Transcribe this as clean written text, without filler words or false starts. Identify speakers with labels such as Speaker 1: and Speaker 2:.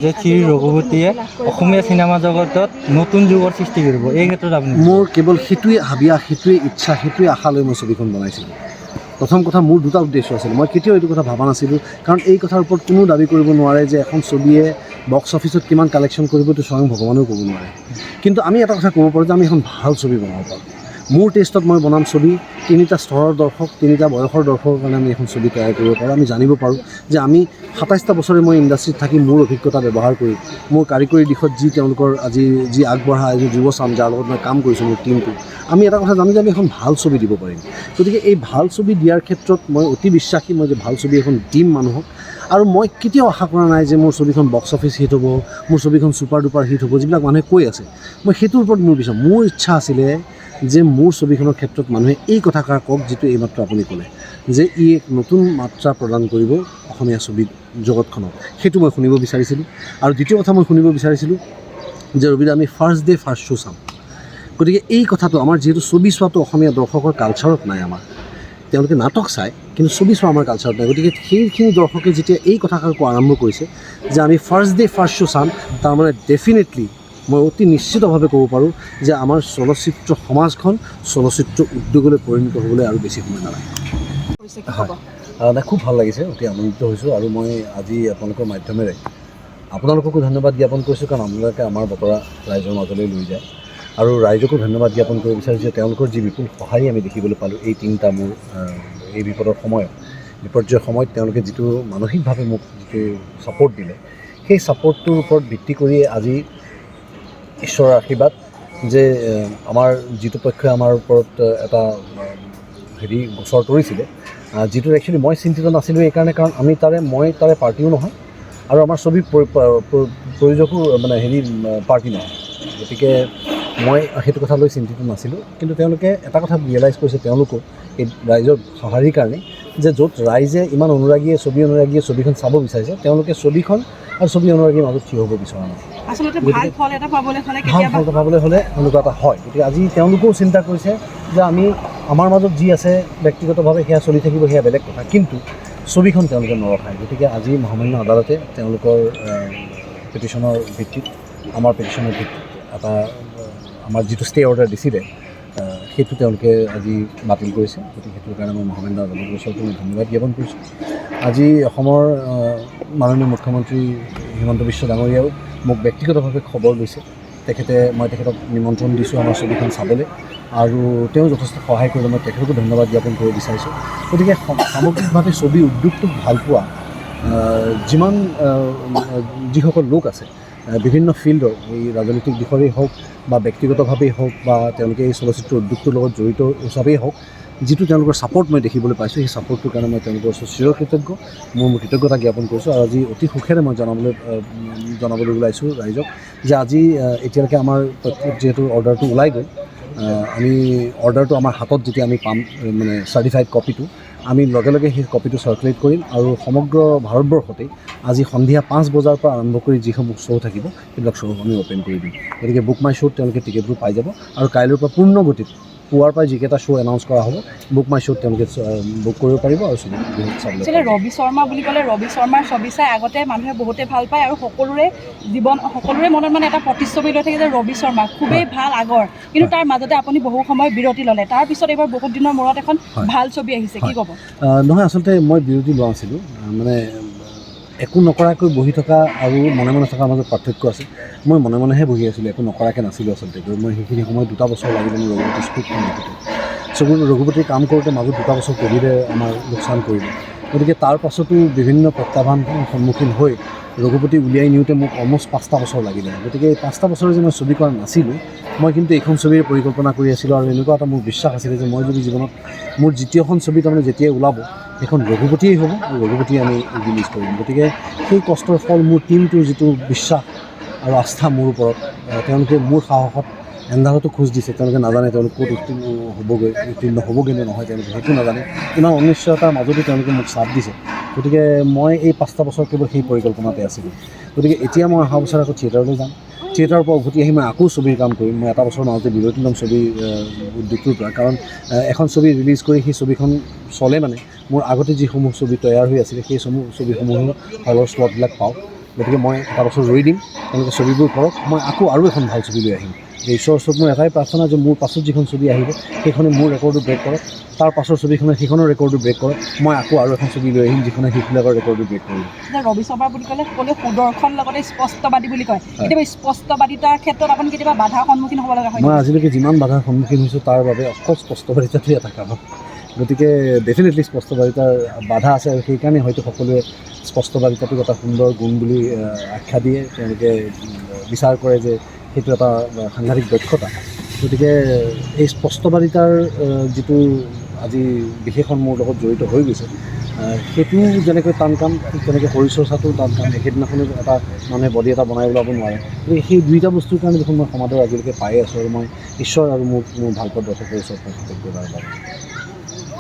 Speaker 1: যে শ্ৰী ৰঘুপতিয়ে অসমীয়া চিনেমা জগতত নতুন যুগৰ সৃষ্টি কৰিব, এই ক্ষেত্ৰত আপুনি
Speaker 2: মোৰ কেৱল সেইটোৱে হাবিয়া, সেইটোৱে ইচ্ছা, সেইটোৱে আশা লৈ মই ছবিখন বনাইছিলোঁ। প্ৰথম কথা মোৰ দুটা উদ্দেশ্য আছিল, মই কেতিয়াও এইটো কথা ভবা নাছিলোঁ, কাৰণ এই কথাৰ ওপৰত কোনো দাবী কৰিব নোৱাৰে যে এখন ছবিয়ে বক্স অফিচত কিমান কালেকশ্যন কৰিব, এইটো স্বয়ং ভগৱানেও ক'ব নোৱাৰে। কিন্তু আমি এটা কথা ক'ব পাৰোঁ যে আমি এখন ভাল ছবি বনাব পাৰোঁ। মোৰ টেষ্টত মই বনাম ছবি, তিনিটা স্তৰৰ দৰ্শক, তিনিটা বয়সৰ দৰ্শকৰ কাৰণে আমি এখন ছবি তৈয়াৰ কৰিব পাৰোঁ। আমি জানিব পাৰোঁ যে আমি ২৭টা বছৰে মই ইণ্ডাষ্ট্ৰীত থাকি মোৰ অভিজ্ঞতা ব্যৱহাৰ কৰি, মোৰ কাৰিকৰী দিশত যি তেওঁলোকৰ আজি যি আগবঢ়া এজন যুৱচাম যাৰ লগত মই কাম কৰিছোঁ, মোৰ টীমটো, আমি এটা কথা জানো যে আমি এখন ভাল ছবি দিব পাৰিম। গতিকে এই ভাল ছবি দিয়াৰ ক্ষেত্ৰত মই অতি বিশ্বাসী, মই যে ভাল ছবি এখন দিম মানুহক। আৰু মই কেতিয়াও আশা কৰা নাই যে মোৰ ছবিখন বক্স অফিচ হিট হ'ব, মোৰ ছবিখন ছুপাৰ ডুপাৰ হিট হ'ব, যিবিলাক মানুহে কৈ আছে। মই সেইটোৰ ওপৰত মোৰ ইচ্ছা আছিলে যে মোৰ ছবিখনৰ ক্ষেত্ৰত মানুহে এই কথাষাৰ কওক, যিটো এইমাত্ৰ আপুনি ক'লে, যে ই এক নতুন মাত্ৰা প্ৰদান কৰিব অসমীয়া ছবি জগতখনক। সেইটো মই শুনিব বিচাৰিছিলোঁ। আৰু দ্বিতীয় কথা মই শুনিব বিচাৰিছিলোঁ যে ৰবিদা, আমি ফাৰ্ষ্ট ডে ফাৰ্ষ্ট শ্ব' চাম। গতিকে এই কথাটো আমাৰ যিহেতু ছবি চোৱাটো অসমীয়া দৰ্শকৰ কালচাৰত নাই, আমাৰ তেওঁলোকে নাটক চায় কিন্তু ছবি চোৱা আমাৰ কালচাৰত নাই। গতিকে সেইখিনি দৰ্শকে যেতিয়া এই কথাষাৰ কোৱা আৰম্ভ কৰিছে যে আমি ফাৰ্ষ্ট ডে ফাৰ্ষ্ট শ্ব' চাম, তাৰমানে ডেফিনেটলি মই অতি নিশ্চিতভাৱে ক'ব পাৰোঁ যে আমাৰ চলচ্চিত্ৰ সমাজখন চলচ্চিত্ৰ উদ্যোগলৈ পৰিণত হ'বলৈ আৰু বেছি সময় নালাগে। হয়, খুব ভাল লাগিছে, অতি আনন্দিত হৈছোঁ। আৰু মই আজি আপোনালোকৰ মাধ্যমেৰে আপোনালোককো ধন্যবাদ জ্ঞাপন কৰিছোঁ, কাৰণ আপোনালোকে আমাৰ বতৰা ৰাইজৰ মাজলৈ লৈ যায়। আৰু ৰাইজকো ধন্যবাদ জ্ঞাপন কৰিব বিচাৰিছোঁ যে তেওঁলোকৰ যি বিপুল সঁহাৰি আমি দেখিবলৈ পালোঁ এই তিনিটা মোৰ এই বিপদৰ সময়ত, বিপৰ্যয়ৰ সময়ত তেওঁলোকে যিটো মানসিকভাৱে মোক যিটো ছাপোৰ্ট দিলে, সেই ছাপোৰ্টটোৰ ওপৰত ভিত্তি কৰিয়ে আজি ঈশ্বৰৰ আশীৰ্বাদ যে আমাৰ যিটো পক্ষই আমাৰ ওপৰত এটা গোচৰ তৰিছিলে, যিটোত একচুৱেলি মই চিন্তিত নাছিলোঁ এইকাৰণে, কাৰণ মই তাৰে পাৰ্টিও নহয় আৰু আমাৰ ছবি প্ৰযোজকো পাৰ্টি নহয়। গতিকে মই সেইটো কথা লৈ চিন্তিত নাছিলোঁ। কিন্তু তেওঁলোকে এটা কথা ৰিয়েলাইজ কৰিছে, তেওঁলোকো এই ৰাইজৰ সঁহাৰিৰ কাৰণে, যে য'ত ৰাইজে ইমান ছবি অনুৰাগীয়ে ছবিখন চাব বিচাৰিছে, তেওঁলোকে ছবিখন আৰু ছবি অনুৰাগীৰ মাজত থিয় হ'ব বিচৰা নাই।
Speaker 3: আচলতে ভাল ফল এটা পাবলৈ
Speaker 2: হ'লে এনেকুৱা এটা হয়। গতিকে আজি তেওঁলোকেও চিন্তা কৰিছে যে আমাৰ মাজত যি আছে ব্যক্তিগতভাৱে সেয়া চলি থাকিব, সেয়া বেলেগ কথা, কিন্তু ছবিখন তেওঁলোকে নৰখায়। গতিকে আজি মহামান্য আদালতে তেওঁলোকৰ পিটিশ্যনৰ ভিত্তিত, আমাৰ পিটিশ্যনৰ ভিত্তিত এটা আমাৰ যিটো ষ্টে অৰ্ডাৰ দিছিলে, সেইটো তেওঁলোকে আজি বাতিল কৰিছে। গতিকে সেইটোৰ কাৰণে মই মহামান্য আদালতৰ ওচৰত মই ধন্যবাদ জ্ঞাপন কৰিছোঁ। আজি অসমৰ মাননীয় মুখ্যমন্ত্ৰী হিমন্ত বিশ্ব ডাঙৰীয়াও মোক ব্যক্তিগতভাৱে খবৰ লৈছে। মই তেখেতক নিমন্ত্ৰণ দিছোঁ আমাৰ ছবিখন চাবলৈ, আৰু তেওঁ যথেষ্ট সহায় কৰিলে, মই তেখেতকো ধন্যবাদ জ্ঞাপন কৰিব বিচাৰিছোঁ। গতিকে সামগ্ৰিকভাৱে ছবি উদ্যোগটোক ভাল পোৱা যিসকল লোক আছে, বিভিন্ন ফিল্ডৰ, এই ৰাজনৈতিক দিশৰেই হওক বা ব্যক্তিগতভাৱেই হওক বা তেওঁলোকে এই চলচ্চিত্ৰ উদ্যোগটোৰ লগত জড়িত হিচাপেই হওক, যিটো তেওঁলোকৰ ছাপোৰ্ট মই দেখিবলৈ পাইছোঁ, সেই ছাপোৰ্টটোৰ কাৰণে মই তেওঁলোকৰ ওচৰত চিৰকৃতজ্ঞ, মোৰ কৃতজ্ঞতা জ্ঞাপন কৰিছোঁ। আৰু আজি অতি সুখেৰে মই জনাবলৈ ওলাইছোঁ ৰাইজক যে আজি এতিয়ালৈকে আমাৰ যিহেতু অৰ্ডাৰটো ওলাই গ'ল, আমি অৰ্ডাৰটো আমাৰ হাতত যেতিয়া আমি পাম, চাৰ্টিফাইড কপিটো, আমি লগে লগে সেই কপিটো চাৰ্কুলেট কৰিম, আৰু সমগ্ৰ ভাৰতবৰ্ষতেই আজি সন্ধিয়া 5 বজাৰ পৰা আৰম্ভ কৰি যিসমূহ শ্ব' থাকিব, সেইবিলাক শ্ব' আমি অ'পেন কৰি দিম। গতিকে বুক মাই শ্ব'ত তেওঁলোকে টিকেটবোৰ পাই যাব, আৰু কাইলৈৰ পৰা পূৰ্ণ গতিত পুৱাৰ পৰা যিকেইটা শ্ব' এনাউন্স কৰা হ'ব, বুক মাই শ্ব'ত তেওঁলোকে বুক কৰিব পাৰিব আৰু চাবলৈ।
Speaker 3: ৰবি শৰ্মা বুলি ক'লে, ৰবি শৰ্মাৰ ছবি চাই আগতে মানুহে বহুতে ভাল পায়, আৰু সকলোৰে মনত এটা প্ৰতিচ্ছবি লৈ থাকে যে ৰবি শৰ্মা খুবেই ভাল আগৰ, কিন্তু তাৰ মাজতে আপুনি বহু সময় বিৰতি ল'লে, তাৰপিছত এইবাৰ বহুত দিনৰ মূৰত এখন ভাল ছবি আহিছে, কি ক'ব?
Speaker 2: নহয়, আচলতে মই বিৰতি লোৱা নাছিলোঁ, একো নকৰাকৈ বহি থকা আৰু মনে মনে থকাৰ মাজত পাৰ্থক্য আছে। মই মনে মনেহে বহি আছিলোঁ, একো নকৰাকৈ নাছিলোঁ আচলতে। মই সেইখিনি সময়ত 2 বছৰ লাগিলে মোৰ ৰঘুপতি স্ক্ৰিপ্টখন লিখোঁতে, ৰঘুপতিৰ কাম কৰোঁতে মাজত 2 বছৰ ক'ভিডে আমাৰ লোকচান কৰিলে। গতিকে তাৰ পাছতো বিভিন্ন প্ৰত্যাহ্বানৰ সন্মুখীন হৈ ৰঘুপতি উলিয়াই নিওঁতে মোক অলম'ষ্ট 5টা বছৰ লাগিলে। গতিকে এই 5টা বছৰে যে মই ছবি কৰা নাছিলোঁ, মই কিন্তু এইখন ছবিৰে পৰিকল্পনা কৰি আছিলোঁ, আৰু এনেকুৱা এটা মোৰ বিশ্বাস আছিলে যে মই যদি জীৱনত মোৰ দ্বিতীয়খন ছবি তাৰমানে যেতিয়াই ওলাব, সেইখন ৰঘুপতিয়েই হ'ব, আৰু ৰঘুপতিয়ে আমি ৰিলিজ কৰিম। গতিকে সেই কষ্টৰ ফল মোৰ টীমটোৰ যিটো বিশ্বাস আৰু আস্থা মোৰ ওপৰত, তেওঁলোকে মোৰ সাহসত এন্ধাৰতো খোজ দিছে। তেওঁলোকে নাজানে তেওঁলোক ক'ত উত্তীৰ্ণ হ'বগৈ নে নহয়, তেওঁলোকে সেইটো নাজানে। ইমান অনিশ্চয়তাৰ মাজতো তেওঁলোকে মোক চাথ দিছে। গতিকে মই এই 5টা বছৰ কেৱল সেই পৰিকল্পনাতে আছিলোঁ। গতিকে এতিয়া মই অহা বছৰ আকৌ থিয়েটাৰলৈ যাম, থিয়েটাৰৰ পৰা উভতি আহি মই আকৌ ছবিৰ কাম কৰিম। মই এটা বছৰৰ মাজতে বিৰতি ল'ম ছবি উদ্যোগটোৰ পৰা, কাৰণ এখন ছবি ৰিলিজ কৰি সেই ছবিখন চলে, মোৰ আগতে যিসমূহ ছবি তৈয়াৰ হৈ আছিলে সেই ছবিসমূহৰ হলৰ স্লটবিলাক পাওঁ। গতিকে মই এটা বছৰ ৰৈ দিম, তেওঁলোকে ছবিবোৰ কৰক, মই আকৌ আৰু এখন ভাল ছবি লৈ আহিম। যে ঈশ্বৰৰ ওচৰত মোৰ এটাই প্ৰাৰ্থনা যে মোৰ পাছত যিখন ছবি আহিব সেইখনে মোৰ ৰেকৰ্ডটো ব্ৰেক কৰক, তাৰ পাছৰ ছবিখনে সেইখনৰ ৰেকৰ্ডটো ব্ৰেক কৰক, মই আকৌ আৰু এখন ছবি লৈ আহিম যিখনে সেইবিলাকৰ ৰেকৰ্ডটো ব্ৰেক কৰিব।
Speaker 3: যে ৰবি শৰ্মা বুলি ক'লে সকলোৱে সুদৰ্শন লগতে স্পষ্টবাদী বুলি কয়, কেতিয়াবা স্পষ্টবাদিতাৰ ক্ষেত্ৰত আপুনি কেতিয়াবা বাধাৰ সন্মুখীন হ'ব লগা হয়?
Speaker 2: মই আজিলৈকে যিমান বাধাৰ সন্মুখীন হৈছোঁ তাৰ বাবে অকল স্পষ্টবাদিতাটোৱে এটা কাৰণ। গতিকে ডেফিনেটলি স্পষ্টবাদিতাৰ বাধা আছে আৰু সেইকাৰণে হয়তো সকলোৱে স্পষ্টবাদিতাটোক এটা সুন্দৰ গুণ বুলি আখ্যা দিয়ে, তেওঁলোকে বিচাৰ কৰে যে সেইটো এটা সাংঘাতিক দক্ষতা। গতিকে এই স্পষ্টবাদিতাৰ যিটো আজি বিশেষণ মোৰ লগত জড়িত হৈ গৈছে, সেইটো যেনেকৈ টান কাম, ঠিক তেনেকৈ শৰীৰ চৰ্চাটোও টান কাম। একেদিনাখনে এটা মানুহে বডি এটা বনাই ওলাব নোৱাৰে। গতিকে সেই দুইটা বস্তুৰ কাৰণে দেখোন মই সমাদৰ আজিলৈকে পাই আছোঁ আৰু মই ঈশ্বৰ আৰু মোৰ ভালপোৱা দৰ্শকৰ ওচৰত মই কৃতজ্ঞতাৰ বাবে।